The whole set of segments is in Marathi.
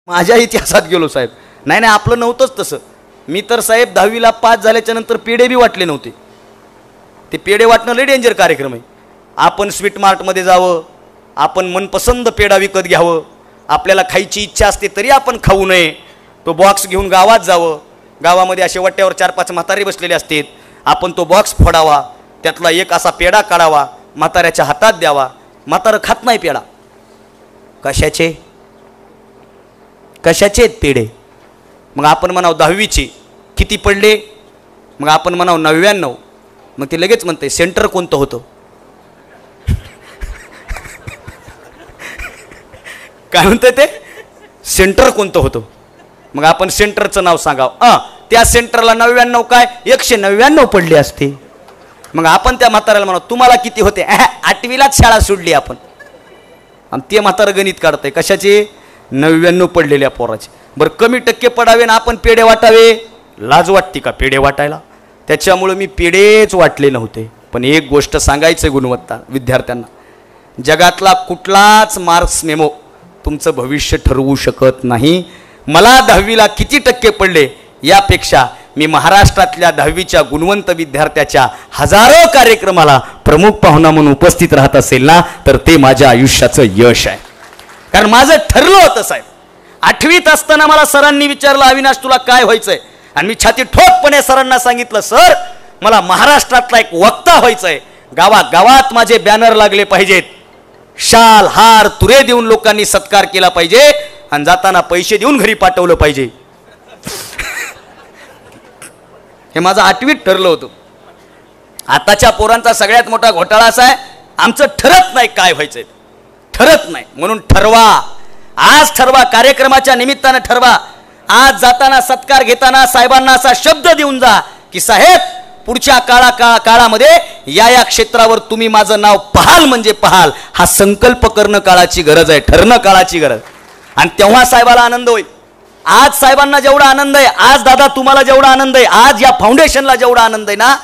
माझ्या इतिहासात गेलो साहेब. नाही नाही आपलं नव्हतंच तसं. मी तर साहेब 10वीला पास झाल्याच्या नंतर पेढे बी वाटले नव्हते. ते पेढे वाटणं लय डेंजर कार्यक्रम आहे. आपण स्वीट मार्टमध्ये जावं, आपण मनपसंद पेढा विकत घ्यावं, आपल्याला खायची इच्छा असते तरी आपण खाऊ नये. तो बॉक्स घेऊन गावात जावं, गावामध्ये असे वट्ट्यावर 4-5 म्हातारे बसलेले असतात, आपण तो बॉक्स फोडावा, त्यातला एक असा पेढा काढावा, म्हाताऱ्याच्या हातात द्यावा. म्हातारं खात नाही पेढा. कशाचे कशाचे पेढे? मग आपण म्हणावं 10वीचे किती पडले? मग आपण म्हणावं 99. मग ते लगेच म्हणते सेंटर कोणतं होतं? काय म्हणते ते? सेंटर कोणतं होतं? मग आपण सेंटरचं नाव सांगावं. त्या सेंटरला 99 काय 199 पडले असते. मग आपण त्या म्हाताऱ्याला म्हणावं तुम्हाला किती होते? 8वीलाच शाळा सोडली आपण. आणि ते म्हातारं गणित काढतंय कशाचे? 99 पडलेल्या पोराचे. बरं कमी टक्के पडावे ना आपण पेढे वाटावे? लाज वाटते का पेढे वाटायला? त्याच्यामुळे मी पेढेच वाटले नव्हते. पण एक गोष्ट सांगायचं गुणवत्ता विद्यार्थ्यांना, जगातला कुठलाच मार्क्स मेमो तुमचं भविष्य ठरवू शकत नाही. मला 10वीला किती टक्के पडले यापेक्षा मी महाराष्ट्रातल्या 10वीच्या गुणवंत विद्यार्थ्याच्या हजारो कार्यक्रमाला प्रमुख पाहुणा म्हणून उपस्थित राहत असेल ना, तर ते माझ्या आयुष्याचं यश आहे. कारण माझं ठरलं होतं साहेब. 8वीत असताना मला सरांनी विचारलं अविनाश तुला काय व्हायचंय? आणि मी छाती ठोकपणे सरांना सांगितलं सर मला महाराष्ट्रातला एक वक्ता व्हायचंय. गावागावात माझे बॅनर लागले पाहिजेत, शाल हार तुरे देऊन लोकांनी सत्कार केला पाहिजे आणि जाताना पैसे देऊन घरी पाठवलं पाहिजे. हे माझं 8वीत ठरलं होतं. आताच्या पोरांचा सगळ्यात मोठा घोटाळा असा आहे आमचं ठरत नाही काय व्हायचंय, ठरत नाही. म्हणून ठरवा, आज ठरवा, कार्यक्रमाच्या निमित्तानं ठरवा. आज जाताना सत्कार घेताना साहेबांना असा शब्द देऊन जा की साहेब पुढच्या काळामध्ये या क्षेत्रावर तुम्ही माझं नाव पाहाल म्हणजे पाहाल. हा संकल्प करणं काळाची गरज आहे, ठरणं काळाची गरज. आणि तेव्हा साहेबाला आनंद होईल. आज साहेबांना जेवढा आनंद आहे, आज दादा तुम्हाला जेवढा आनंद आहे, आज या फाउंडेशनला जेवढा आनंद आहे ना,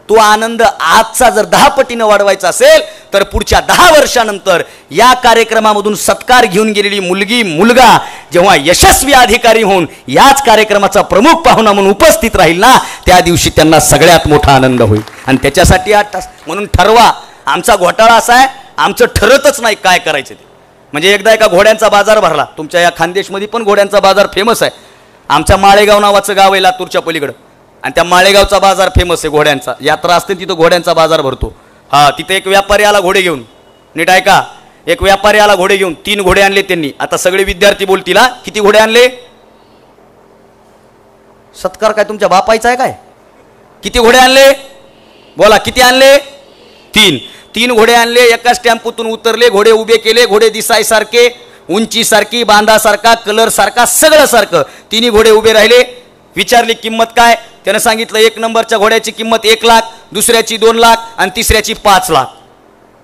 तो आनंद आजचा जर 10 पटीनं वाढवायचा असेल तर पुढच्या 10 वर्षानंतर या कार्यक्रमामधून सत्कार घेऊन गेलेली मुलगी मुलगा जेव्हा यशस्वी अधिकारी होऊन याच कार्यक्रमाचा प्रमुख पाहुणा म्हणून उपस्थित राहील ना, त्या दिवशी त्यांना सगळ्यात मोठा आनंद होईल. आणि त्याच्यासाठी 8 तास. म्हणून ठरवा. आमचा घोटाळा असा आहे आमचं ठरतच नाही काय करायचं ते. म्हणजे एकदा एका घोड्यांचा बाजार भरला. तुमच्या या खानदेशमध्ये पण घोड्यांचा बाजार फेमस आहे. आमच्या माळेगाव नावाचं गाव आहे लातूरच्या पलीकडं, आणि त्या माळेगावचा बाजार फेमस आहे घोड्यांचा. यात्रा असते तिथं घोड्यांचा बाजार भरतो. तिथे एक व्यापारी आला घोडे घेऊन. नीट ऐका, एक व्यापारी आला घोडे घेऊन. 3 घोडे आणले त्यांनी. आता सगळे विद्यार्थी बोलतील किती घोडे आणले? सत्कार काय तुमच्या बापायचा आहे काय? किती घोडे आणले? बोला किती आणले? 3 घोडे आणले. एकाच टेम्पोतून उतरले, घोडे उभे केले. घोडे दिसायसारखे, उंची सारखी, बांधासारखा, कलर सारखा, सगळं सारखं. 3 घोडे उभे राहिले. विचारली किंमत काय? त्यानं सांगितलं 1 नंबरच्या घोड्याची किंमत 1 लाख, दुसऱ्याची 2 लाख आणि तिसऱ्याची 5 लाख.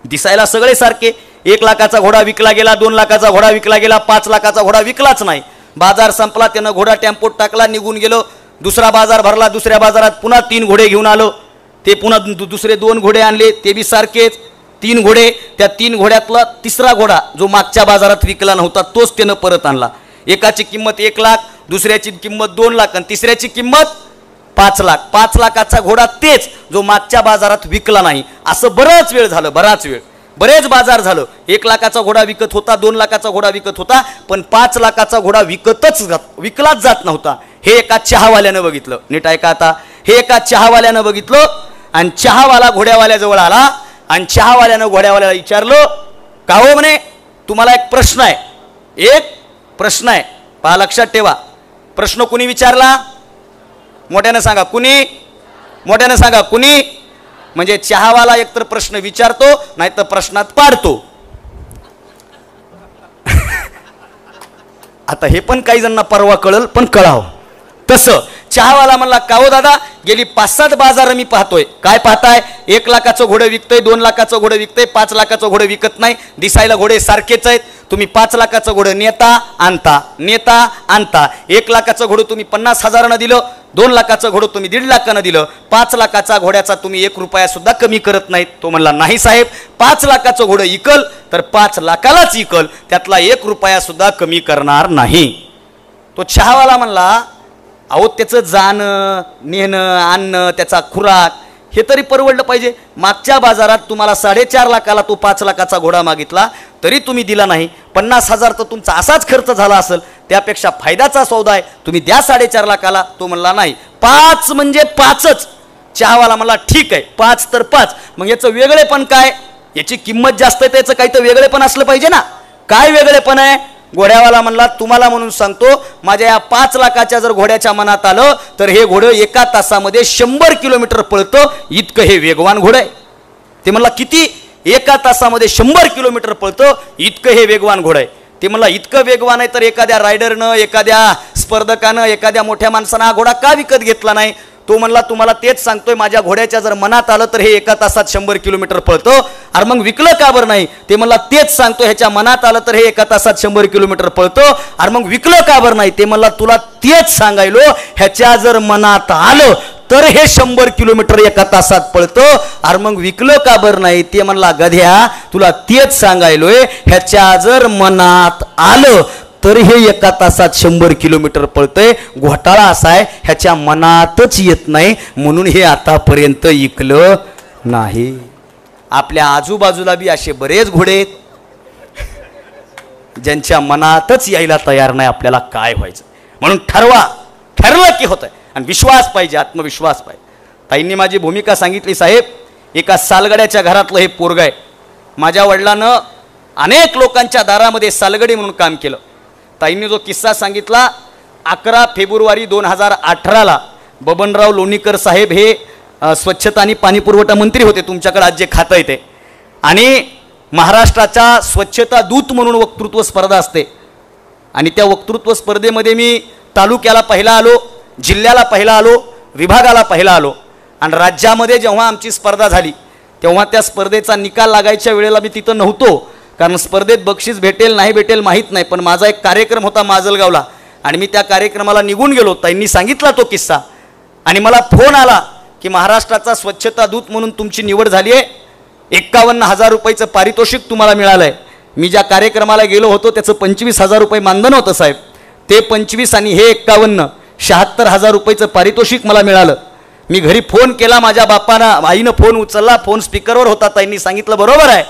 दिसायला सगळे सारखे. 1 लाखाचा घोडा विकला गेला, 2 लाखाचा घोडा विकला गेला, 5 लाखाचा घोडा विकलाच नाही. बाजार संपला. त्यानं घोडा टेम्पोत टाकला, निघून गेलो. दुसरा बाजार भरला. दुसऱ्या बाजारात पुन्हा 3 घोडे घेऊन आलो. ते पुन्हा दुसरे 2 घोडे आणले, ते बी सारखेच. 3 घोडे. त्या 3 घोड्यातला तिसरा घोडा जो मागच्या बाजारात विकला नव्हता तोच त्यानं परत आणला. एकाची किंमत 1 लाख, दुसऱ्याची किंमत 2 लाख आणि तिसऱ्याची किंमत 5 लाख. 5 लाखाचा घोडा तेच जो मागच्या बाजारात विकला नाही. असं बराच वेळ झालं, बरेच बाजार झालं. 1 लाखाचा घोडा विकत होता, 2 लाखाचा घोडा विकत होता, पण 5 लाखाचा घोडा विकलाच जात नव्हता. हे एका चहावाल्यानं बघितलं. नीट ऐका आता, हे एका चहावाल्यानं बघितलं आणि चहावाला घोड्यावाल्याजवळ आला आणि चहावाल्यानं घोड्यावाल्याला विचारलं का हो म्हणे तुम्हाला एक प्रश्न आहे, एक प्रश्न आहे. पहा लक्षात ठेवा. प्रश्न कुणी विचारला? मोठ्यानं सांगा कुणी? मोठ्यानं सांगा कुणी? म्हणजे चहावाला एकतर प्रश्न विचारतो नाही तर प्रश्नात पाडतो. आता हे पण काही जणांना परवा कळल, पण कळावं. तसं चहावाला म्हणला का हो दादा गेली 5-7 बाजार मी पाहतोय. काय पाहताय? 1 लाखाचं घोडं विकतंय, 2 लाखाचं घोडं विकतंय, 5 लाखाचं घोडं विकत नाही. दिसायला घोडे सारखेच आहेत. तुम्ही 5 लाखाचं घोडं नेता आणता. 1 लाखाचं घोडं तुम्ही 50,000नं दिलं, 2 लाखाचं घोडं तुम्ही 1.5 लाखानं दिलं. 5 लाखाचा घोड्याचा तुम्ही 1 रुपया सुद्धा कमी करत नाहीत. तो म्हणला नाही साहेब, 5 लाखाचं घोडं इकल तर 5 लाखालाच इकल, त्यातला 1 रुपया सुद्धा कमी करणार नाही. तो चहावाला म्हणला, अहो त्याचं जाणं नेणं आणणं त्याचा खुराक हे तरी परवडलं पाहिजे. मागच्या बाजारात तुम्हाला 4.5 लाखाला तो 5 लाखाचा घोडा मागितला तरी तुम्ही दिला नाही. 50,000 तर तुमचा असाच खर्च झाला असेल, त्यापेक्षा फायद्याचा सौदा आहे, तुम्ही द्या 4.5 लाखाला. तो म्हणला नाही, 5 म्हणजे 5च. चहावाला म्हणला ठीक आहे, 5 तर 5. मग याचं वेगळेपण काय? याची किंमत जास्त आहे, त्याचं काही तर वेगळेपण असलं पाहिजे ना. काय वेगळेपण आहे? घोड्यावाला म्हणला, तुम्हाला म्हणून सांगतो, माझ्या या 5 लाखाच्या जर घोड्याच्या मनात आलं तर हे घोडं 1 तासामध्ये 100 किलोमीटर पळतं, इतकं हे वेगवान घोडं आहे. ते म्हणला किती? 1 तासामध्ये 100 किलोमीटर पळतं, इतकं हे वेगवान घोडं आहे. ते म्हणला इतकं वेगवान आहे तर एखाद्या रायडरनं, एखाद्या स्पर्धकानं, एखाद्या मोठ्या माणसानं हा घोडा का विकत घेतला नाही? तो म्हणला, तुम्हाला तेच सांगतोय, माझ्या घोड्याच्या जर मनात आलं तर हे 1 तासात 100 किलोमीटर पळतं. अरे मग विकलं का बरं नाही? ते म्हणला तेच सांगतो, ह्याच्या मनात आलं तर हे 1 तासात 100 किलोमीटर पळतं. अरे मग विकलं का बरं नाही? ते म्हणला तुला तेच सांगायलो, ह्याच्या जर मनात आलं तर हे 100 किलोमीटर 1 तासात पळतं. अरे मग विकलं का बरं नाही? ते म्हणला गध्या तुला तेच सांगायलोय, ह्याच्या जर मनात आलं तर हे 1 तासात 100 किलोमीटर पळतंय. घोटाळा असा आहे, ह्याच्या मनातच येत नाही, म्हणून हे आतापर्यंत इकलं नाही. आपल्या आजूबाजूला बी असे बरेच घोडे आहेत ज्यांच्या मनातच यायला तयार नाही आपल्याला काय व्हायचं. म्हणून ठरलं की होतंय. आणि विश्वास पाहिजे, आत्मविश्वास पाहिजे. ताईंनी माझी भूमिका सांगितली, साहेब एका सालगड्याच्या घरातलं हे पोरग आहे. माझ्या वडिलांनं अनेक लोकांच्या दारामध्ये सालगडी म्हणून काम केलं. ताईंनी जो किस्सा सांगितला, 11 फेब्रुवारी 2018ला बबनराव लोणीकर साहेब हे स्वच्छता आणि पाणीपुरवठा मंत्री होते, तुमच्याकडे आज जे खातं आहे ते. आणि महाराष्ट्राच्या स्वच्छता दूत म्हणून वक्तृत्व स्पर्धा असते. आणि त्या वक्तृत्व स्पर्धेमध्ये मी तालुक्याला पहिला आलो, जिल्ह्याला पहिला आलो, विभागाला पहिला आलो. आणि राज्यामध्ये जेव्हा आमची स्पर्धा झाली तेव्हा त्या स्पर्धेचा निकाल लागायच्या वेळेला मी तिथं नव्हतो, कारण स्पर्धेत बक्षीस भेटेल नाही भेटेल माहीत नाही. पण माझा एक कार्यक्रम होता माजलगावला आणि मी त्या कार्यक्रमाला निघून गेलो. त्यांनी सांगितला तो किस्सा आणि मला फोन आला की महाराष्ट्राचा स्वच्छता दूत म्हणून तुमची निवड झाली आहे, 51,000 रुपयाचं पारितोषिक तुम्हाला मिळालं आहे. मी ज्या कार्यक्रमाला गेलो होतो त्याचं 25,000 रुपये मानधन होतं साहेब. ते 25 आणि हे 51, 76,000 रुपयाचं पारितोषिक मला मिळालं. मी घरी फोन केला, माझ्या बापानं, आईनं फोन उचलला, फोन स्पीकरवर होता. त्यांनी सांगितलं बरोबर आहे.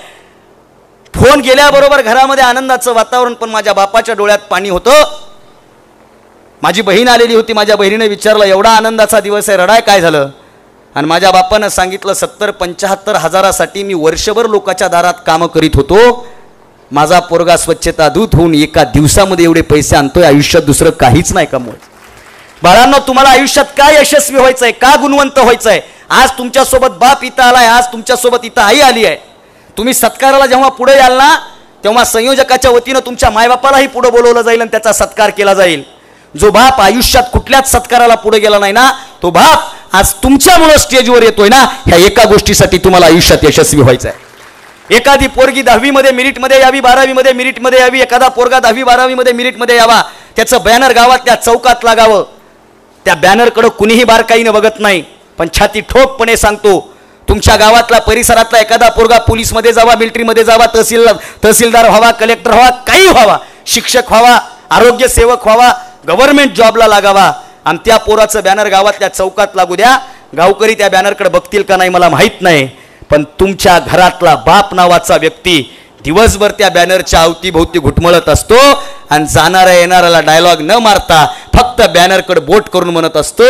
फोन गेल्याबरोबर घरामध्ये आनंदाचं वातावरण, पण माझ्या बापाच्या डोळ्यात पाणी होतं. माझी बहीण आलेली होती, माझ्या बहिणीने विचारलं एवढा आनंदाचा दिवस आहे, रडाय काय झालं? आणि माझ्या बापानं सांगितलं 70-75 हजारासाठी मी वर्षभर लोकांच्या दारात कामं करीत होतो. माझा पोरगा स्वच्छता दूत होऊन 1 दिवसामध्ये एवढे पैसे आणतोय, आयुष्यात दुसरं काहीच नाही कमवायचं. बाळांनो, तुम्हाला आयुष्यात काय यशस्वी व्हायचंय, का गुणवंत व्हायचंय? आज तुमच्यासोबत बाप इथं आलाय, आज तुमच्यासोबत इथं आई आली आहे. तुम्ही सत्काराला जेव्हा पुढे याल ना, तेव्हा संयोजकाच्या वतीनं तुमच्या मायबापालाही पुढे बोलवलं जाईल आणि त्याचा सत्कार केला जाईल. जो बाप आयुष्यात कुठल्याच सत्काराला पुढे गेला नाही ना, तो बाप आज तुमच्यामुळे स्टेजवर येतोय ना, ह्या एका गोष्टीसाठी तुम्हाला आयुष्यात यशस्वी व्हायचं आहे. एखादी पोरगी 10वी मध्ये मेरिटमध्ये यावी, 12वी मध्ये मेरिटमध्ये यावी, एखादा पोरगा 10वी 12वी मध्ये मेरिटमध्ये यावा, त्याचं बॅनर गावातल्या चौकात लागावं. त्या बॅनरकडे कुणीही बारकाईनं बघत नाही, पण छाती ठोकपणे सांगतो, तुमच्या गावातला परिसरातला एखादा पोरगा पोलीसमध्ये जावा, मिलिटरीमध्ये जावा, तहसीलदार व्हावा, कलेक्टर व्हावा, काही व्हावा, शिक्षक व्हावा, आरोग्य सेवक व्हावा, गव्हर्नमेंट जॉबला लागावा, आणि त्या पोराचं बॅनर गावातल्या चौकात लागू द्या. गावकरी त्या बॅनरकडे बघतील का नाही मला माहीत नाही, पण तुमच्या घरातला बाप नावाचा व्यक्ती दिवसभर त्या बॅनरच्या अवतीभोवती घुटमळत असतो आणि जाणाऱ्या येणाऱ्याला डायलॉग न मारता फक्त बॅनरकडे बोट करून म्हणत असतो,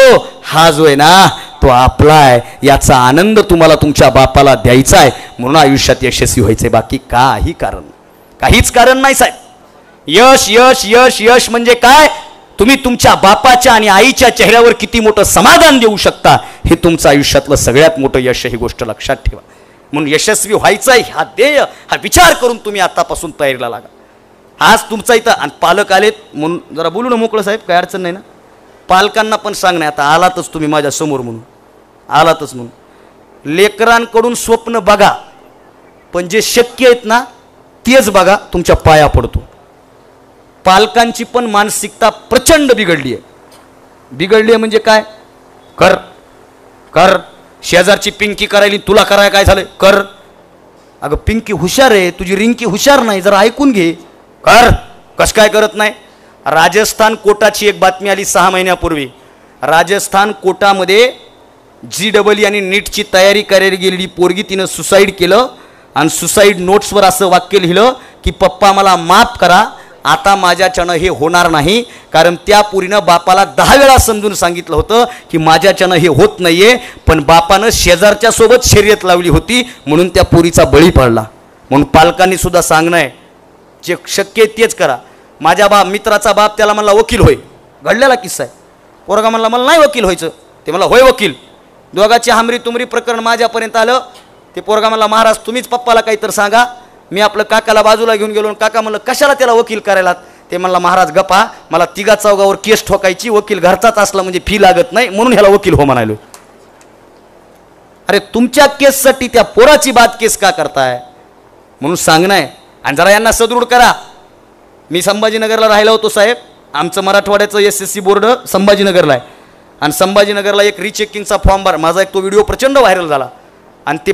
हा जो आहे ना तो आपला आहे, याचा आनंद तुम्हाला तुमच्या बापाला द्यायचा आहे, म्हणून आयुष्यात यशस्वी व्हायचंय. बाकी काहीच कारण नाही साहेब. यश यश यश यश म्हणजे काय? तुम्ही तुमच्या बापाच्या आणि आईच्या चेहऱ्यावर किती मोठं समाधान देऊ शकता, हे तुमचं आयुष्यातलं सगळ्यात मोठं यश, ही गोष्ट लक्षात ठेवा. म्हणून यशस्वी व्हायचंय हा ध्येय, हा विचार करून तुम्ही आतापासून तयारीला लागा. आज तुमचा इथं आणि पालक आलेत म्हणून जरा बोलू ना मोकळं साहेब, काय अडचण नाही ना. पालकांना पण सांग नाही, आता आलातच तुम्ही माझ्या समोर म्हणून, आलातच म्हणून. लेकरांकडून स्वप्न बघा, पण जे शक्य आहेत ना तेच बघा, तुमच्या पाया पडतो. पालकांची पण मानसिकता प्रचंड बिघडली आहे म्हणजे काय? कर कर, शेजारची पिंकी करायली, तुला कराय काय झालं? कर. अगं पिंकी हुशार आहे, तुझी रिंकी हुशार नाही, जरा ऐकून घे. कर. कस काय करत नाही? राजस्थान कोटाची एक बातमी आली 6 महिन्यापूर्वी. राजस्थान कोटामध्ये GEE आणि नीटची तयारी करायला गेलेली पोरगी तिनं सुसाईड केलं आणि सुसाईड नोट्सवर असं वाक्य लिहिलं की पप्पा मला माफ करा, आता माझ्याच्यानं हे होणार नाही. कारण त्या पोरीनं बापाला 10 वेळा समजून सांगितलं होतं की माझ्याच्यानं हे होत नाहीये, पण बापानं शेजारच्या सोबत शर्यत लावली होती म्हणून त्या पोरीचा बळी पडला. म्हणून पालकांनी सुद्धा सांगणं आहे, जे शक्य आहे तेच करा. माझ्या मित्राचा बाप त्याला म्हणला वकील होय, घडलेला किस्सा आहे. पोरगा म्हणला मला नाही वकील व्हायचं, ते मला होय वकील. दोघाची हमरी तुमरी प्रकरण माझ्यापर्यंत आलं. ते पोरगा म्हणला महाराज तुम्हीच पप्पाला काहीतरी सांगा. मी आपलं काकाला बाजूला घेऊन गेलो. काका म्हणलं कशाला त्याला वकील करायला? ते म्हणला महाराज गप्पा, मला 3 चौघावर केस ठोकायची, वकील घरचाच असला म्हणजे फी लागत नाही म्हणून ह्याला वकील हो म्हणालो. अरे तुमच्या केससाठी त्या पोराची बाद केस का करताय म्हणून सांगणं आहे. आणि जरा यांना सदृढ करा. मी संभाजीनगरला राहिलो होतो साहेब. आमचं मराठवाड्याचं SSC बोर्ड संभाजीनगरला आहे आणि संभाजीनगरला एक रिचेकिंगचा फॉर्म भर. माझा एक तो व्हिडिओ प्रचंड व्हायरल झाला आणि ते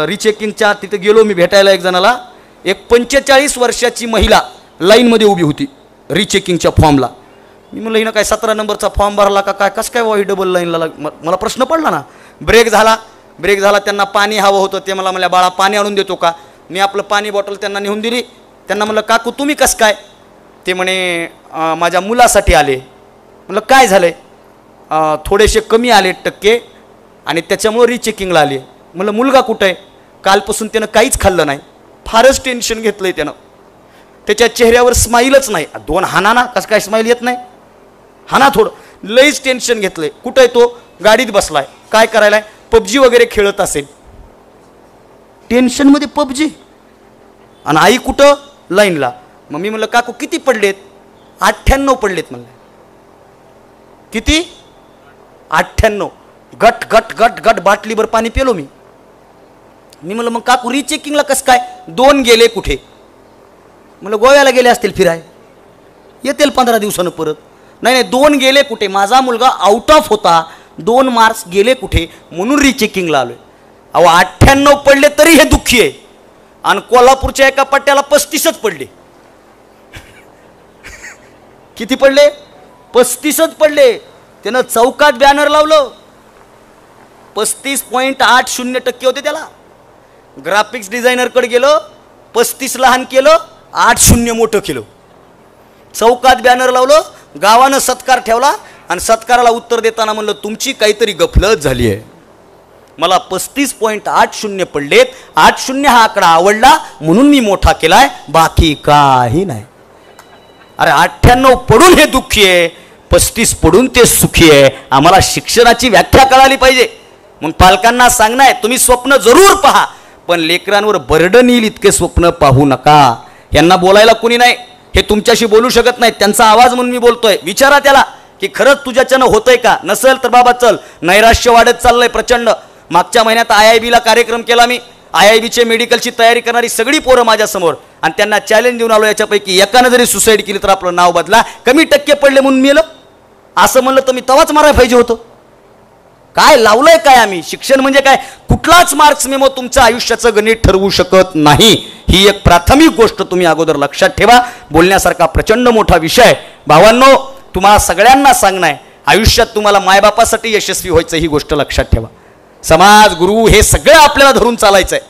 रिचेकिंगच्या तिथे गेलो मी भेटायला एक जणाला. एक 45 वर्षाची महिला लाईनमध्ये उभी होती रिचेकिंगच्या फॉर्मला. मी म्हणलं हिनं काय 17 नंबरचा फॉर्म भरला का काय, कसं काय ही डबल लाईनला? मला प्रश्न पडला ना. ब्रेक झाला त्यांना पाणी हवं होतं. ते मला म्हणल्या बाळा पाणी आणून देतो का? मी आपलं पाणी बॉटल त्यांना नेऊन दिली. त्यांना म्हणलं काकू तुम्ही कसं काय? ते म्हणे माझ्या मुलासाठी आले. म्हणलं काय झालं आहे? थोडेसे कमी आले टक्के आणि त्याच्यामुळं रिचेकिंगला आले. म्हणलं मुलगा कुठं आहे? कालपासून त्यानं काहीच खाल्लं नाही, फारच टेन्शन घेतलं आहे त्यानं. त्याच्या चेहऱ्यावर स्माईलच नाही. 2 हाना ना, कसं काय स्माईल येत नाही? हाना थोडं, लईच टेन्शन घेतलं आहे. कुठं आहे तो? गाडीत बसलाय. काय करायला? PUBG वगैरे खेळत असेल. टेन्शनमध्ये PUBG. आणि आई कुठं? लाईनला. मग मी म्हणलं काकू किती पडलेत? 98 पडलेत म्हणलं. किती? 98. गट गट गट गट बाटलीभर पाणी पिलो मी. म्हणलं मग काकू रिचेकिंगला कसं काय? 2 गेले कुठे? म्हणलं गोव्याला गेले असतील फिराय, येतील 15 दिवसानं परत. नाही 2 गेले कुठे? माझा मुलगा आउट ऑफ होता, 2 मार्क्स गेले कुठे म्हणून रिचेकिंगला आलोय. अहो 98 पडले तरी हे दुःखी आहे. आणि कोल्हापूरच्या एका पट्ट्याला 35च पडले. किती पडले? 35च पडले. त्यानं चौकात बॅनर लावलं. 35.80% होते त्याला. ग्राफिक्स डिझायनरकडे गेलं, 35 लहान केलं, 80 मोठं केलं. चौकात बॅनर लावलं, गावानं सत्कार ठेवला आणि सत्काराला उत्तर देताना म्हणलं तुमची काहीतरी गफलत झाली आहे. मला 35.80 पडलेत. 80 हा आकडा आवडला म्हणून मी मोठा केलाय, बाकी काही नाही. अरे 98 पडून हे दुःखी आहे, 35 पडून ते सुखी आहे. आम्हाला शिक्षणाची व्याख्या कळाली पाहिजे. म्हणून पालकांना सांगणं आहे तुम्ही स्वप्न जरूर पहा, पण लेकरांवर बर्डन येईल इतके स्वप्न पाहू नका. यांना बोलायला कोणी नाही, हे तुमच्याशी बोलू शकत नाही. त्यांचा आवाज म्हणून मी बोलतोय. विचारा त्याला की खरंच तुझ्याच्यानं होतंय का? नसेल तर बाबा चल. नैराश्य वाढत चाललंय प्रचंड. मागच्या महिन्यात IIB कार्यक्रम केला मी. IIBचे मेडिकलची तयारी करणारी सगळी पोरं माझ्यासमोर आणि त्यांना चॅलेंज देऊन आलो. याच्यापैकी एकानं जरी सुसाईड केली तर आपलं नाव बदला. कमी टक्के पडले म्हणून मेलं असं म्हणलं तर मी तवाच मारायला पाहिजे होतं. काय लावलंय काय आम्ही? शिक्षण म्हणजे काय? कुठलाच मार्क्स मेमो तुमच्या आयुष्याचं गणित ठरवू शकत नाही. ही एक प्राथमिक गोष्ट तुम्ही अगोदर लक्षात ठेवा. बोलण्यासारखा प्रचंड मोठा विषय आहे. भावांनो, तुम्हाला सगळ्यांना सांगणं आहे, आयुष्यात तुम्हाला मायबापासाठी यशस्वी व्हायचं ही गोष्ट लक्षात ठेवा. समाज, गुरु हे सगळं आपल्याला धरून चालायचं आहे,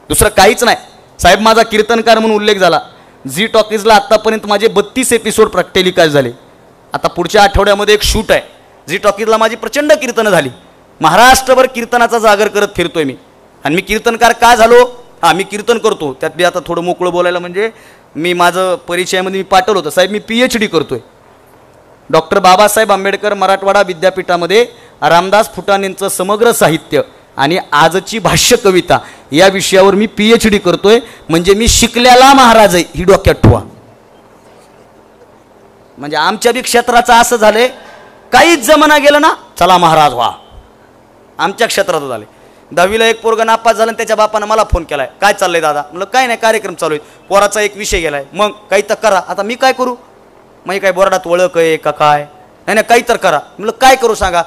दुसरं काहीच नाही. साहेब माझा कीर्तनकार म्हणून उल्लेख झाला. झी टॉकीजला आत्तापर्यंत माझे 32 एपिसोड टेलिकास्ट झाले. आता पुढच्या आठवड्यामध्ये एक शूट आहे. झी टॉकीजला माझी प्रचंड कीर्तनं झाली. महाराष्ट्रभर कीर्तनाचा जागर करत फिरतोय मी. आणि मी कीर्तनकार का झालो? मी कीर्तन करतो. त्यात मी आता थोडं मोकळं बोलायला म्हणजे मी माझं परिचयामध्ये मी पाठवलं होतं. साहेब मी PhD करतोय. डॉक्टर बाबासाहेब आंबेडकर मराठवाडा विद्यापीठामध्ये रामदास फुटाणेंचं समग्र साहित्य आणि आजची भाष्य कविता या विषयावर मी PhD करतोय. म्हणजे मी शिकलेला महाराज आहे ही डोक्यात ठेवा. म्हणजे आमच्या बी क्षेत्राचं असं झालंय, काहीच जमाना गेलं ना चला महाराज व्हा. आमच्या क्षेत्रात झाले. 10वीला एक पोरगा नापास झाला आणि त्याच्या बापानं मला फोन केलाय, काय चाललंय दादा? म्हणलं काय नाही, कार्यक्रम चालू आहे, पोराचा एक विषय गेलाय, मग काही तर करा. आता मी काय करू? मग काय बोर्डात ओळख आहे का काय? नाही नाही काही तर करा. म्हणलं काय करू सांगा?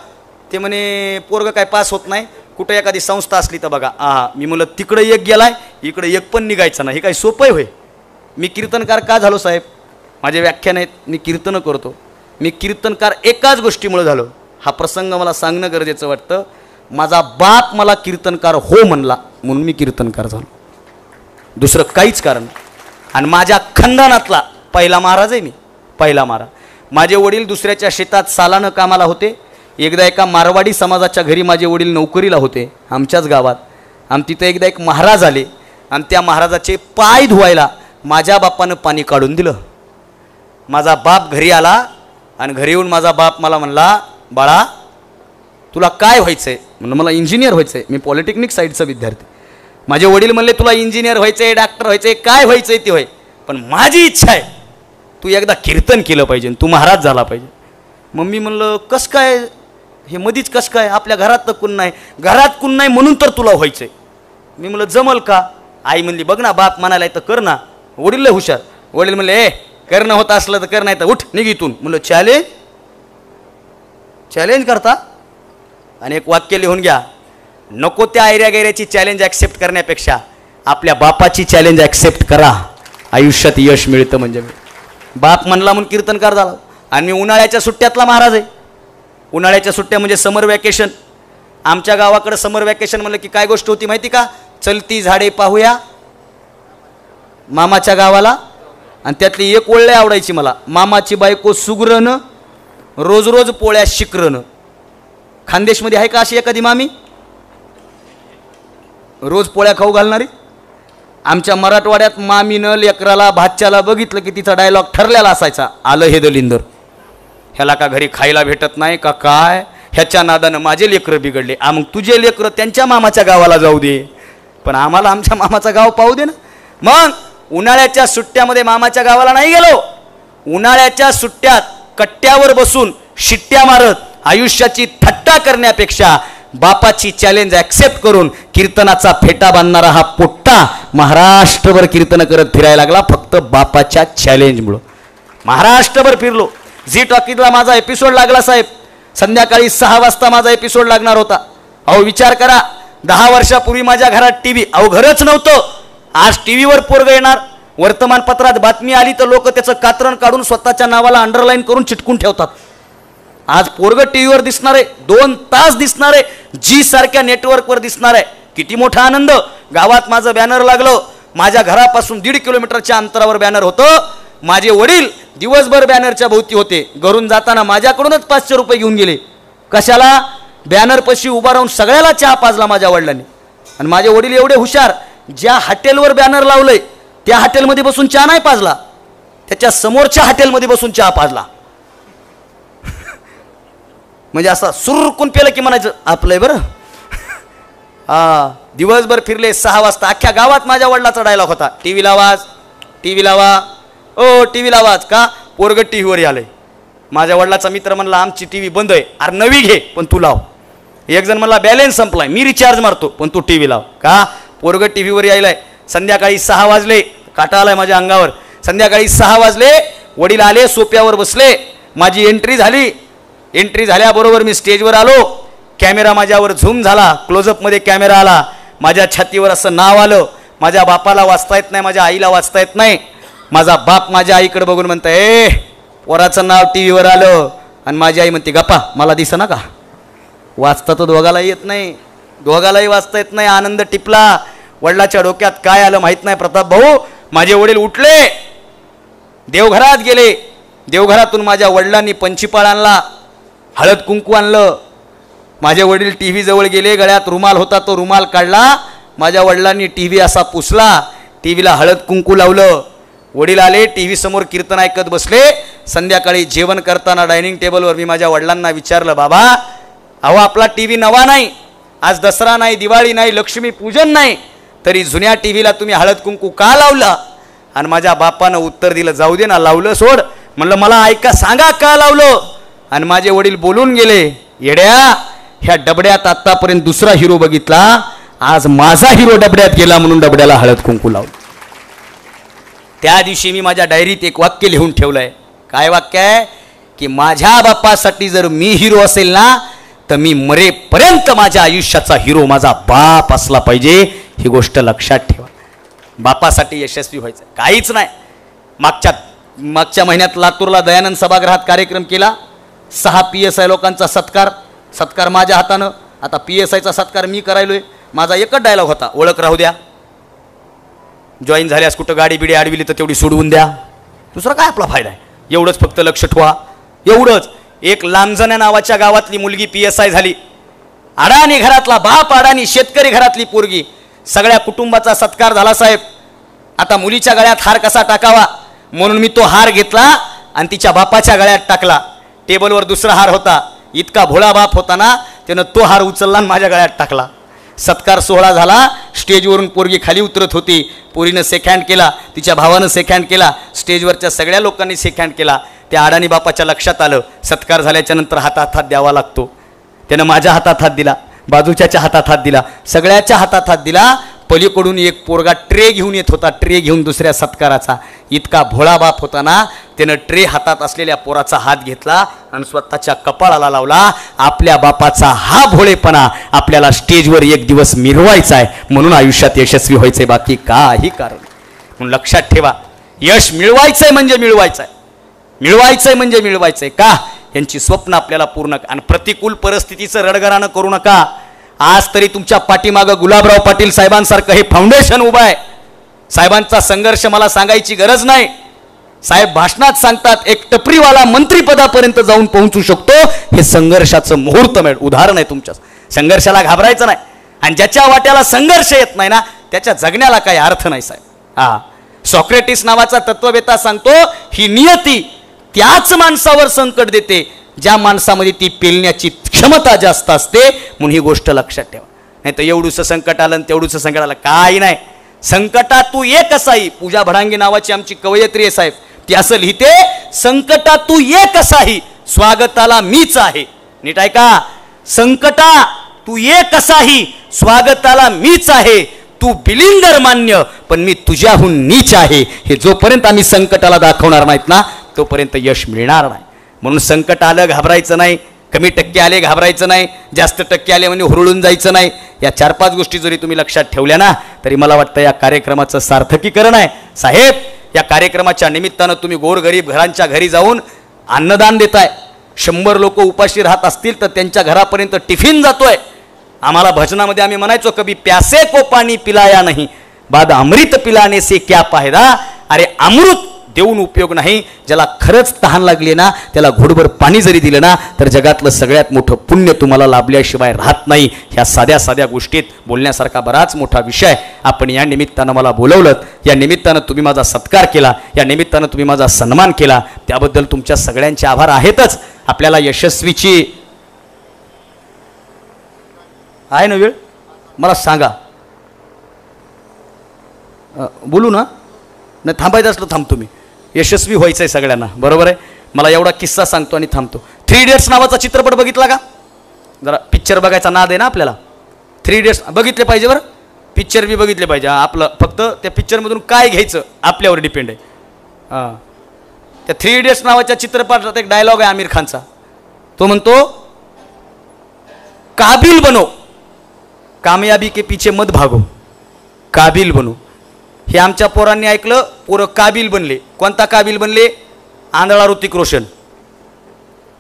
ते म्हणे पोरगा काय पास होत नाही, कुठं एखादी संस्था असली तर बघा. मी म्हणलं तिकडे एक गेलाय, इकडे एक पण निघायचं नाही. हे काय सोपं आहे होय? मी कीर्तनकार का झालो साहेब? माझे व्याख्यान आहेत, मी कीर्तनं करतो. मी कीर्तनकार एकाच गोष्टीमुळे झालो. हा प्रसंग मला सांगणं गरजेचं वाटतं. माझा बाप मला कीर्तनकार हो म्हणला म्हणून मी कीर्तनकार झालो, दुसरं काहीच कारण. आणि माझ्या खानदानातला पहिला महाराज आहे मी, पहिला महाराज. माझे वडील दुसऱ्याच्या शेतात सालानं कामाला होते. एकदा एका मारवाडी समाजाच्या घरी माझे वडील नोकरीला होते आमच्याच गावात. आणि तिथं एकदा एक महाराज आले आणि त्या महाराजाचे पाय धुवायला माझ्या बापानं पाणी काढून दिलं. माझा बाप घरी आला आणि घरी येऊन माझा बाप मला म्हणला, बाळा तुला काय व्हायचं आहे? म्हणलं मला इंजिनियर व्हायचं आहे, मी पॉलिटेक्निक साईडचा विद्यार्थी. माझे वडील म्हणले तुला इंजिनियर व्हायचं आहे, डॉक्टर व्हायचं आहे, काय व्हायचं आहे ते होय, पण माझी इच्छा आहे तू एकदा कीर्तन केलं पाहिजे, तू महाराज झाला पाहिजे. मग मी म्हणलं कसं काय हे मधीच कसं काय, आपल्या घरात तर कुण नाही, घरात कुण नाही म्हणून तर तुला व्हायचं आहे. मी म्हणलं जमल का? आई म्हणली बघ ना बाप म्हणाला तर कर ना. वडील लय हुशार. वडील म्हणले ए करणं होत असलं तर कर, नाही तर उठ निघ इथून. म्हणलं चॅलेंज चॅलेंज करता? आणि एक वाक्य लिहून घ्या, नको त्या आयऱ्या गैऱ्याची चॅलेंज ॲक्सेप्ट करण्यापेक्षा आपल्या बापाची चॅलेंज ॲक्सेप्ट करा, आयुष्यात यश मिळतं. म्हणजे बाप म्हणला म्हणून कीर्तनकार झाला. आणि मी उन्हाळ्याच्या सुट्ट्यातला महाराज आहे. उन्हाळ्याच्या सुट्ट्या म्हणजे समर वॅकेशन. आमच्या गावाकडे समर वॅकेशन म्हणलं की काय गोष्ट होती माहिती का? चलती झाडे पाहूया मामाच्या गावाला. आणि त्यातली एक ओळ आवडायची मला, मामाची बायको सुगरण रोज रोज पोळ्या शिकरण. खानदेशमध्ये आहे का अशी एखादी मामी रोज पोळ्या खाऊ घालणारी? आमच्या मराठवाड्यात मामीनं लेकराला भाच्याला बघितलं की तिचा डायलॉग ठरलेला असायचा, आलं हे दलिंदर, ह्याला का घरी खायला भेटत नाही का काय, ह्याच्या नादानं माझे लेकरं बिघडले. मग तुझे लेकरं त्यांच्या मामाच्या गावाला जाऊ दे, पण आम्हाला आमच्या मामाचं गाव पाहू दे ना. मग उन्हाळ्याच्या सुट्ट्यामध्ये मामाच्या गावाला नाही गेलो. उन्हाळ्याच्या सुट्ट्यात कट्ट्यावर बसून शिट्ट्या मारत आयुष्याची थट्टा करण्यापेक्षा बापाची चॅलेंज ॲक्सेप्ट करून कीर्तनाचा फेटा बांधणारा हा पोट्टा महाराष्ट्रभर कीर्तन करत फिरायला लागला, फक्त बापाच्या चॅलेंजमुळं. महाराष्ट्रभर फिरलो. झी टॉकीजला माझा एपिसोड लागला साहेब, संध्याकाळी 6 वाजता माझा एपिसोड लागणार होता. अहो विचार करा, 10 वर्षापूर्वी माझ्या घरात टीव्ही घरच नव्हतं. आज टीव्हीवर पोरगं येणार, वर्तमानपत्रात बातमी आली तर लोक त्याचं कात्रण काढून स्वतःच्या नावाला अंडरलाईन करून चिटकून ठेवतात. आज पोरगं टीव्हीवर दिसणार आहे, 2 तास दिसणार आहे, जी सारख्या नेटवर्कवर दिसणार आहे. किती मोठा आनंद. गावात माझं बॅनर लागलं, माझ्या घरापासून 1.5 किलोमीटरच्या अंतरावर बॅनर होतं. माझे वडील दिवसभर बॅनरच्या भोवती होते. घरून जाताना माझ्याकडूनच 500 रुपये घेऊन गेले. कशाला? बॅनर पशी उभा राहून सगळ्याला चहा पाजला माझ्या वडिलांनी. आणि माझे वडील एवढे हुशार, ज्या हॉटेलवर बॅनर लावलंय त्या हॉटेलमध्ये बसून चहा नाही पाजला, त्याच्या समोरच्या हॉटेलमध्ये बसून चहा पाजला. म्हणजे असा सुरकून पेलं की म्हणायचं आपलंय बरं. दिवसभर फिरले. 6 वाजता अख्ख्या गावात माझ्या वडिलाचा डायलॉग होता, टीव्ही लावाज, टीव्ही लावा, ओ टीव्ही लावाज का? पोरगं टीव्हीवर आलंय. माझ्या वडिलाचा मित्र म्हणला आमची टीव्ही बंद आहे. अरे नवी घे पण तू लाव. एक जण म्हणला बॅलन्स संपलाय, मी रिचार्ज मारतो पण तू टीव्ही लाव. का? पोरगं टीव्हीवर यायलाय. संध्याकाळी 6 वाजले, काटा आलाय माझ्या अंगावर. संध्याकाळी 6 वाजले, वडील आले, सोप्यावर बसले, माझी एंट्री झाली. एंट्री झाल्याबरोबर मी स्टेजवर आलो. कॅमेरा माझ्यावर झूम झाला, क्लोजअपमध्ये कॅमेरा आला. माझ्या छातीवर असं नाव आलं. माझ्या बापाला वाचता येत नाही, माझ्या आईला वाचता येत नाही. माझा बाप माझ्या आईकडे बघून म्हणतं ए पोराचं नाव टीव्हीवर आलं. आणि माझी आई म्हणते गप्पा, मला दिसना का? वाचता तर दोघालाही येत नाही, दोघालाही वाचता येत नाही. आनंद टिपला. वडिलाच्या डोक्यात काय आलं माहीत नाही. प्रताप भाऊ, माझे वडील उठले, देवघरात गेले. देवघरातून माझ्या वडिलांनी पंचीपाळ आणला, हळद कुंकू आणलं. माझे वडील टीव्ही जवळ गेले, गळ्यात रुमाल होता तो रुमाल काढला. माझ्या वडिलांनी टीव्ही असा पुसला, टीव्हीला हळद कुंकू लावलं. वडील आले, टीव्ही समोर कीर्तन ऐकत बसले. संध्याकाळी जेवण करताना डायनिंग टेबलवर मी माझ्या वडिलांना विचारलं, बाबा अहो आपला टीव्ही नवा नाही, आज दसरा नाही, दिवाळी नाही, लक्ष्मी पूजन नाही, तरी जुन्या टीव्हीला तुम्ही हळद कुंकू का लावला? आणि माझ्या बापानं उत्तर दिलं, जाऊ दे ना, लावलं सोड. म्हणलं मला ऐका, सांगा का लावलं? आणि माझे वडील बोलून गेले, येड्या ह्या डबड्यात आतापर्यंत दुसरा हिरो बघितला, आज माझा हिरो डबड्यात गेला म्हणून डबड्याला हळद कुंकू लावलं. त्या दिवशी मी माझ्या डायरीत एक वाक्य लिहून ठेवलंय. काय वाक्य आहे? की माझ्या बापासाठी जर मी हिरो असेल ना तर मी मरेपर्यंत माझ्या आयुष्याचा हिरो माझा बाप असला पाहिजे. ही गोष्ट लक्षात ठेवा. बापासाठी यशस्वी व्हायचं काहीच नाही. मागच्या मागच्या महिन्यात लातूरला दयानंद सभागृहात कार्यक्रम केला. 6 PSI लोकांचा सत्कार माझ्या हातानं. आता PSIचा सत्कार मी करायलोय. माझा एकच डायलॉग होता, ओळख राहू द्या, जॉईन झाल्यास कुठं गाडी बिडी अडविली तर तेवढी सोडवून द्या, दुसरा काय आपला फायदा आहे, एवढंच फक्त लक्ष ठेवा, एवढंच. एक लांबजण्या नावाच्या गावातली मुलगी PSI झाली. अडाणी घरातला बाप, अडाणी शेतकरी घरातली पोरगी, सगळ्या कुटुंबाचा सत्कार झाला साहेब. आता मुलीच्या गळ्यात हार कसा टाकावा म्हणून मी तो हार घेतला आणि तिच्या बापाच्या गळ्यात टाकला. टेबलवर दुसरा हार होता, इतका भोळा बाप होता ना, त्यानं तो हार उचलला आणि माझ्या गळ्यात टाकला. सत्कार सोहळा झाला. स्टेजवरून पोरगी खाली उतरत होती, पोरीनं शेक हँड केला, तिच्या भावानं शेक हँड केला, स्टेजवरच्या सगळ्या लोकांनी शेक हँड केला. त्या अडाणी बापाच्या लक्षात आलं, सत्कार झाल्याच्या नंतर हातात हात द्यावा लागतो. त्यानं माझ्या हातात हात दिला, बाजूच्याच्या हातात हात दिला, सगळ्याच्या हातात हात दिला. पलीकडून एक पोरगा ट्रे घेऊन येत होता, ट्रे घेऊन दुसऱ्या सत्काराचा. इतका भोळा बाप होता ना, त्यानं ट्रे हातात असलेल्या पोराचा हात घेतला आणि स्वतःच्या कपाळाला लावला. आपल्या बापाचा हा भोळेपणा आपल्याला स्टेजवर एक दिवस मिरवायचा आहे, म्हणून आयुष्यात यशस्वी व्हायचंय, बाकी काही कारण. म्हणून लक्षात ठेवा, यश मिळवायचंय म्हणजे मिळवायचंय, मिळवायचंय म्हणजे मिळवायचंय. का? यांची स्वप्न आपल्याला पूर्ण. आणि प्रतिकूल परिस्थितीचं रडगरानं करू नका. आज तरी तुमच्या पाठीमागं गुलाबराव पाटील साहेबांसारखं हे फाउंडेशन उभं आहे. साहेबांचा संघर्ष मला सांगायची गरज नाही. साहेब भाषणात सांगतात, एक टपरीवाला मंत्रिपदापर्यंत जाऊन पोहोचू शकतो. हे संघर्षाचं मुहूर्त उदाहरण आहे तुमच्या. संघर्षाला घाबरायचं नाही. आणि ज्याच्या वाट्याला संघर्ष येत नाही ना, त्याच्या जगण्याला काही अर्थ नाही साहेब. हा, सॉक्रेटिस नावाचा तत्ववेत्ता सांगतो, ही नियती त्याच माणसावर संकट देते ज्या माणसामध्ये ती पेलण्याची क्षमता जास्त असते. म्हणून ही गोष्ट लक्षात ठेवा. नाही तर एवढूसं संकट आलं तेवढूसं संकट आलं, काही नाही. संकटात तू एक असाही, पूजा भडांगे नावाची आमची कवयित्री आहे साहेब, ती असं लिहिते, संकटात तू एक असाही, स्वागताला मीच आहे. नीट ऐका, संकटा तू एक असाही, स्वागताला मीच आहे. तू बिलिंदर मान्य, पण मी तुझ्याहून नीच आहे. हे जोपर्यंत आम्ही संकटाला दाखवणार नाहीत ना, तोपर्यंत यश मिळणार नाही. म्हणून संकट आलं घाबरायचं नाही, कमी टक्के आले घाबरायचं नाही, जास्त टक्के आले म्हणजे हुरळून जायचं नाही. या 4-5 गोष्टी जरी तुम्ही लक्षात ठेवल्या ना, तरी मला वाटतं या कार्यक्रमाचं सार्थकीकरण आहे. साहेब, या कार्यक्रमाच्या निमित्तानं तुम्ही गोरगरीब घरांच्या घरी जाऊन अन्नदान देताय. 100 लोक उपाशी राहत असतील तर त्यांच्या घरापर्यंत टिफिन जातोय. आम्हाला भजनामध्ये आम्ही म्हणायचो, कभी प्यासे को पाणी पिलाया नहीं, बाद अमृत पिलाने से क्या फायदा. अरे अमृत देऊन उपयोग नाही, ज्याला खरंच तहान लागली ना, त्याला घोडभर पाणी जरी दिलं ना, तर जगातलं सगळ्यात मोठं पुण्य तुम्हाला लाभल्याशिवाय राहत नाही. ह्या साध्या साध्या गोष्टीत बोलण्यासारखा बराच मोठा विषय. आपण या निमित्तानं मला बोलवलं, या निमित्तानं तुम्ही माझा सत्कार केला, या निमित्तानं तुम्ही माझा सन्मान केला, त्याबद्दल तुमच्या सगळ्यांचे आभार आहेतच. आपल्याला यशस्वीची आहे ना वेळ, मला सांगा. बोलू ना, नाही थांबायचं असलं थांबतो मी. यशस्वी व्हायचं आहे सगळ्यांना, बरोबर आहे. मला एवढा किस्सा सांगतो आणि थांबतो. 3 Idiots नावाचा चित्रपट बघितला का? जरा पिक्चर बघायचा नाद आहे ना आपल्याला. 3 Idiots बघितले पाहिजे बरं, पिक्चर बी बघितले पाहिजे. आपलं फक्त त्या पिक्चरमधून काय घ्यायचं आपल्यावर डिपेंड आहे. हां, त्या 3 Idiots नावाच्या चित्रपटात एक डायलॉग आहे आमिर खानचा. तो म्हणतो, काबिल बनो, कामयाबी के पीछे मत भागो, काबिल बनो. हे आमच्या पोरांनी ऐकलं, पोरं काबिल बनले. कोणता काबिल बनले? आंधळा ऋतिक रोशन.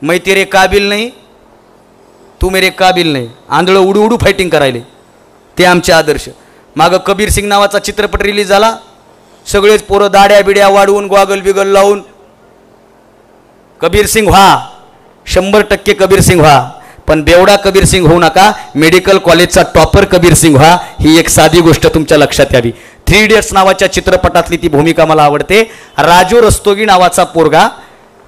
मैं तेरे काबिल नाही, तू मेरे काबिल नाही. आंधळं उडू उडू फायटिंग करायले, ते आमचे आदर्श. मागं कबीर सिंग नावाचा चित्रपट रिलीज झाला, सगळेच पोरं दाड्या बिड्या वाढवून गॉगल बिगल लावून कबीर सिंग व्हा, 100% कबीर सिंग व्हा. पण बेवडा कबीर सिंग होऊ नका, मेडिकल कॉलेजचा टॉपर कबीर सिंग व्हा. ही एक साधी गोष्ट तुमच्या लक्षात यावी. 3 Idiots नावाच्या चित्रपटातली ती भूमिका मला आवडते. राजू रस्तोगी नावाचा पोरगा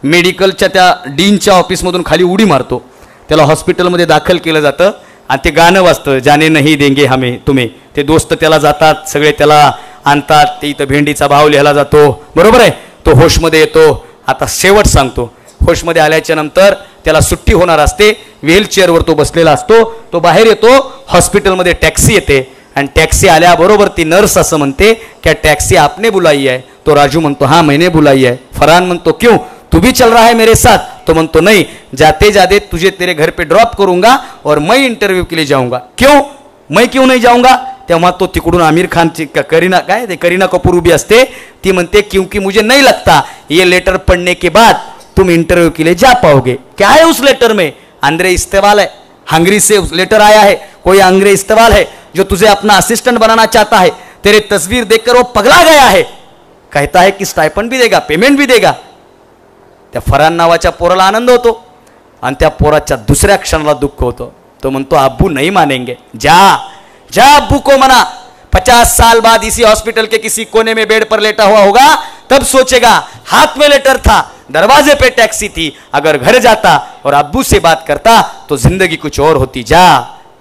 मेडिकलच्या त्या डीनच्या ऑफिसमधून खाली उडी मारतो. त्याला हॉस्पिटलमध्ये दाखल केलं जातं आणि ते गाणं वाजतं, जाने नहीं देंगे हमें तुम्हें. ते दोस्त त्याला जातात, सगळे त्याला आणतात. ते इथं भेंडीचा भाव लिहिला जातो, बरोबर आहे. तो होशमध्ये येतो. आता शेवट सांगतो, होशमध्ये आल्याच्या नंतर त्याला सुट्टी होणार असते. व्हीलचेअरवर तो बसलेला असतो. तो बाहेर येतो, हॉस्पिटलमध्ये टॅक्सी येते आणि टॅक्सी आल्याबरोबर ती नर्स असं म्हणते, क्या टॅक्सी आपने बुलाई है? तो राजू म्हणतो, हाँ मैंने बुलाई है. फरहान म्हणतो, क्यों, तू भी चल रहा है मेरे साथ? तो म्हणतो, नहीं, जाते जाते तुझे तेरे घर पे ड्रॉप करूंगा और मैं इंटरव्यू के लिए जाऊंगा. क्यों, मैं क्यों नहीं जाऊंगा? तेव्हा तो तिकडून आमिर खानची करीना कपूर उभी असते, ती म्हणते क्योंकि मुझे नहीं लगता ये लेटर पढ़ने के बाद तुम इंटरव्यू के लिए जा पाओगे। क्या है उस लेटर में? अंग्रेज इस्तेवाल है, हंगरी से लेटर आया है, कोई अंग्रेज इस्तेवाल है जो तुझे अपना असिस्टेंट बनाना चाहता है, तेरे तस्वीर देखकर वो पगला गया है, कहता है कि स्टाइपेंड भी देगा, पेमेंट भी देगा। त्या फरहान नावाच्या पोराला आनंद होतो आणि त्या पोराच्या दुसऱ्या क्षणाला दुःख होतं। तो म्हणतो अब्बू नहीं मानेंगे, जा जा अब्बू को मना, 50 साल बाद इसी हॉस्पिटल के किसी कोने में बेड पर लेटा हुआ होगा, तब सोचेगा हाथ में लेटर था, दरवाजे पे टैक्सी थी, अगर घर जाता और अब्बू से बात करता तो जिंदगी कुछ और होती। जा।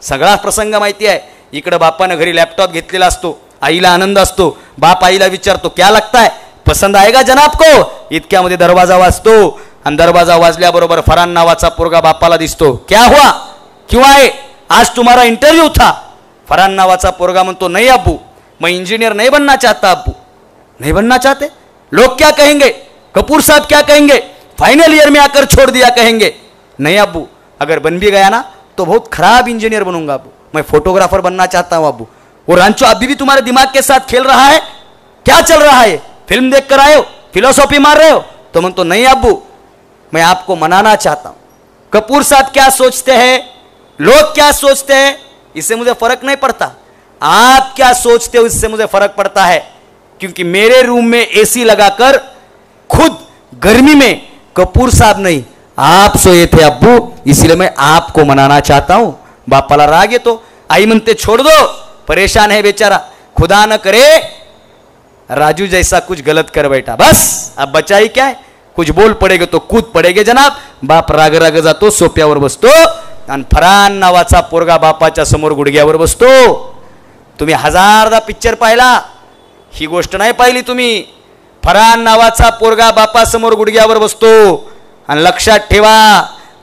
सगळा प्रसंग माहिती आहे। इकडे बापानं घरी लॅपटॉप घेतलेला असतो, आईला आनंद असतो, बाप आईला विचारतो क्या लगता है, पसंद आएगा जनाब को? इतक्यामध्ये दरवाजा वाजतो आणि दरवाजा वाजल्याबरोबर फरहान नावाचा पोरगा बापाला दिसतो। क्या हुआ, क्यों आए, आज तुम्हारा इंटरव्यू था। फरहान नावाचा पोरगा म्हणतो नहीं अब्बू, मैं इंजीनियर नहीं बनना चाहता अब्बू। नहीं बनना चाहते? लोग क्या कहेंगे, कपूर साहब क्या कहेंगे, फाइनल ईयर में आकर छोड़ दिया कहेंगे। नहीं अब्बू, अगर बन भी गया ना तो बहुत खराब इंजीनियर बनूंगा अब्बू, मैं फोटोग्राफर बनना चाहता हूं अब्बू। वो रांचो अभी भी तुम्हारे दिमाग के साथ खेल रहा है, क्या चल रहा है, फिल्म देख कर आए हो, फिलोसॉफी मार रहे हो? तो मैं तो नहीं अब्बू, मैं आपको मनाना चाहता हूं। कपूर साहब क्या सोचते हैं, लोग क्या सोचते हैं, इससे मुझे फर्क नहीं पड़ता, आप क्या सोचते हो इससे मुझे फर्क पड़ता है, क्योंकि मेरे रूम में एसी लगाकर खुद गर्मी में कपूर साहब नहीं आप सोए थे अब्बू, इसलिए मैं आपको मनाना चाहता हूं। बापाला राग येतो, आई म्हणते छोड़ दो, परेशान है बेचारा, खुदा न करे राजू जैसा कुछ गलत कर बैठा, बस अब बचा ही क्या है, कुछ बोल पडेगे तो कूद पडेगे जनाब। बाप राग राग जातो, सोप्यावर बसतो आणि फरहान नावाचा पोरगा बापाच्या समोर गुडघ्यावर बसतो। तुम्ही हजारदा पिक्चर पाहिला, ही गोष्ट नाही पाहिली तुम्ही। फरहान नावाचा पोरगा बापासमोर गुडघ्यावर बसतो आणि लक्षात ठेवा,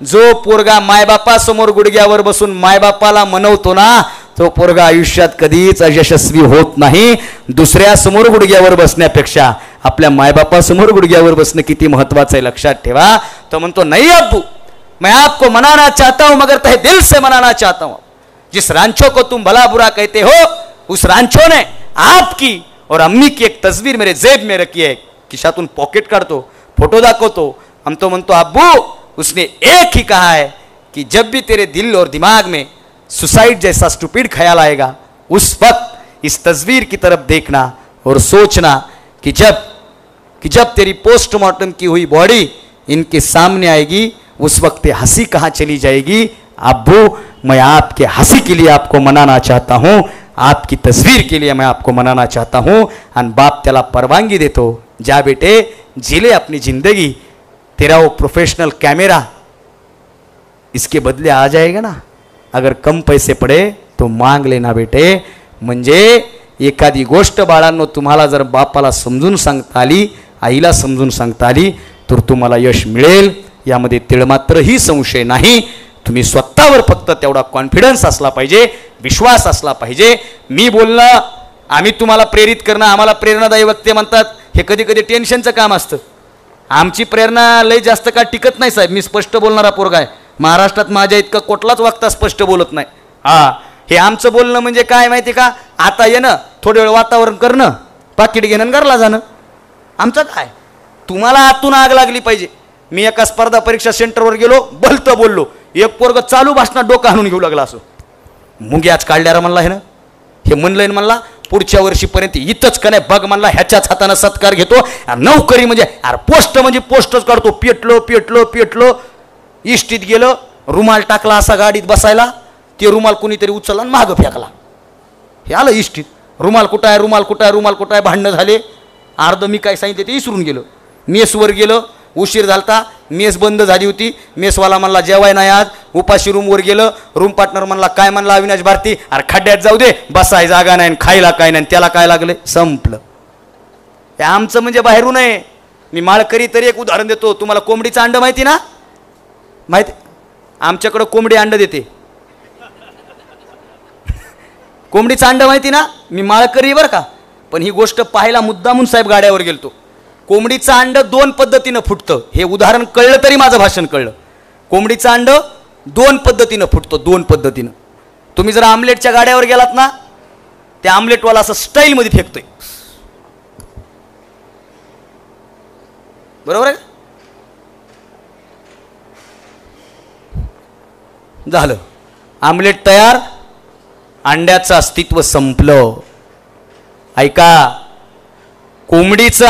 जो पोरगा मायबापासमोर गुडघ्यावर बसून मायबापाला मनवतो ना, तो पोरगा आयुष्यात कधीच अयशस्वी होत नाही। दुसऱ्या समोर गुडघ्यावर बसण्यापेक्षा आपल्या मायबापासमोर गुडघ्यावर बसणं किती महत्वाचं आहे लक्षात ठेवा। तो म्हणतो नहीं अब्बू, मैं आपको मनाना चाहता हूं, मगर तहे दिल से मनाना चाहता हूं। जिस रांचो को तुम भला बुरा कहते हो, उस रांचो ने आपकी और अम्मी की एक तस्वीर मेरे जेब में रखी है। खिशातून पॉकेट काढतो, फोटो दाखवतो, हम तो म्हणतो अब्बू, उसने एक ही कहा है कि जब भी तेरे दिल और दिमाग में सुसाइड जैसा स्टूपिड ख्याल आएगा, उस वक्त इस तस्वीर की तरफ देखना और सोचना कि जब तेरी पोस्टमार्टम की हुई बॉडी इनके सामने आएगी, उस वक्त हंसी कहाँ चली जाएगी। अब्बू, मैं आपके हंसी के लिए आपको मनाना चाहता हूँ, आपकी तस्वीर के लिए मैं आपको मनाना चाहता हूँ। आणि बाप त्याला परवानगी देतो, जा बेटे जिले अपनी जिंदगी, तेरा वो प्रोफेशनल कैमरा इसके बदले आ जाएगा ना, अगर कम पैसे पडे तो मांग लेना बेटे। म्हणजे एखादी गोष्ट बाळांनो तुम्हाला जर बापाला समजून सांगता आली, आईला समजून सांगता आली, तर तुम्हाला यश मिळेल, यामध्ये तिळमात्रही संशय नाही। तुम्ही स्वतःवर फक्त तेवढा कॉन्फिडन्स असला पाहिजे, विश्वास असला पाहिजे। मी बोलणं, आम्ही तुम्हाला प्रेरित करणं, आम्हाला प्रेरणादायी वक्ते म्हणतात, हे कधी कधी टेन्शनचं काम असतं। आमची प्रेरणा लय जास्त का टिकत नाही साहेब, मी स्पष्ट बोलणारा पोरगा आहे, महाराष्ट्रात माझ्या इतका कुठलाच वक्ता स्पष्ट बोलत नाही। हे आमचं बोलणं म्हणजे काय माहिती का, आता येणं, थोडे वेळ वातावरण करणं, पाकिट घेणं घरला जाणं, आमचं काय। तुम्हाला आतून आग लागली पाहिजे। मी एका स्पर्धा परीक्षा सेंटरवर गेलो, बोलतो बोललो, एक पोरग चालू भाषणात डोकं हाणून घेऊ लागला, असं मुंग्याच काढल्यारा म्हणला हे ना, हे म्हणलंय म्हणला पुढच्या वर्षीपर्यंत इथंच का नाही बघ म्हणला, ह्याच्याच हाताने सत्कार घेतो। नोकरी म्हणजे अरे पोस्ट म्हणजे पोस्टच काढतो, पेटलो पेटलो पेटलो, इष्टीत गेलं, रुमाल टाकला असा गाडीत बसायला, ते रुमाल कुणीतरी उचलला आणि मागं फेकला, हे आलं इष्टीत, रुमाल कुठं आहे, रुमाल कुठं आहे, रुमाल कुठं आहे, भांडणं झाले, अर्ध मी काय सांगितले ते विसरून गेलो। मेसवर गेलो, उशीर झालता, मेस बंद झाली होती, मेसवाला म्हणला जेवाय नाही आज, उपाशी रूमवर गेलं, रूम पार्टनर म्हणला काय म्हणला अविनाश भारती, अरे खड्ड्यात जाऊ दे, बसाय जागा नाही, खायला काय नाही, त्याला काय लागले, संपलं। हे आमचं म्हणजे बाहेरून आहे। मी माळकरी तरी एक उदाहरण देतो तुम्हाला, कोंबडीचं अंड माहिती ना, माहिती, आमच्याकडं कोंबडी अंड देते, कोंबडीचं अंड माहिती ना, मी माळकरी बरं का, पण ही गोष्ट पाहायला मुद्दामून साहेब गाड्यावर गेलतो। कोंबडीचं अंड दोन पद्धतीनं फुटतं, हे उदाहरण कळलं तरी माझं भाषण कळलं। कोंबडीचं अंड दोन पद्धतीनं फुटतं, दोन पद्धतीनं। तुम्ही जर आमलेटच्या गाड्यावर गेलात ना, त्या आमलेटवाला असं स्टाईलमध्ये फेकतोय. बरोबर आहे. झालं, आमलेट तयार, अंड्याचं अस्तित्व संपलं. ऐका, कोंबडीचं